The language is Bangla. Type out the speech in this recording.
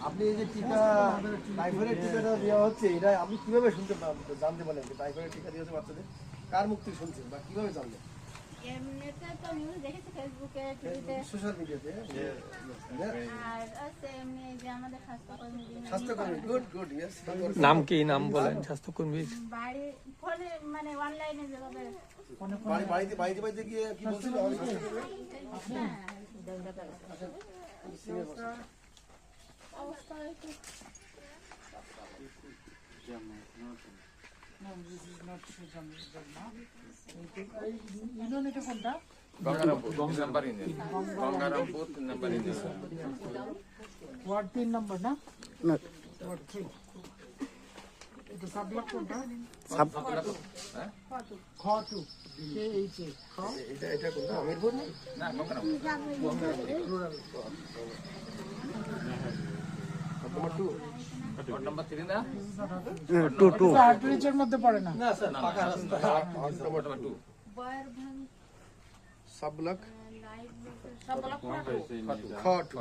আপনি এই যে টিকা টাইফয়েডের টিকাটা দেওয়া হচ্ছে, এটা আপনি কিভাবে জানতে পারলেন যে টাইফয়েডের টিকা দিয়েছে বাচ্চাদের? কার মুখ থেকে শুনছেন বা কিভাবে জানলেন? এমনিতে তো নিউজ দেখেছি ফেসবুকে, টিভিতে, সোশ্যাল মিডিয়াতে। আর আছে এমনি যে আমাদের স্বাস্থ্যকর্মী স্বাস্থ্যকর্মী, গুড গুড, ইয়েস। নাম কি, নাম বলেন স্বাস্থ্যকর্মীর? বাড়ি ফোনে মানে অনলাইনে যেভাবে বাড়িতে বাড়িতে বাড়িতে গিয়ে কি বলছিল? অবস্থা একটু গঙ্গারামপুর 3 নম্বর ইউনিয়ন। ওয়ার্ড 3 নম্বর না? ওয়ার্ড 3। এটা সাব ব্লক কোনটা? খ2 KHA খ। এটা কোনটা? আমিরপুর না? না, গঙ্গারামপুর। নাম্বার 2। ওয়ার্ড নাম্বার 3 না? 2 আউটরিচের মধ্যে পড়ে না? না স্যার, পাকা রাস্তা। Ward number 2। বয়ের ভাঙ সাব ব্লক লাইভ খ2।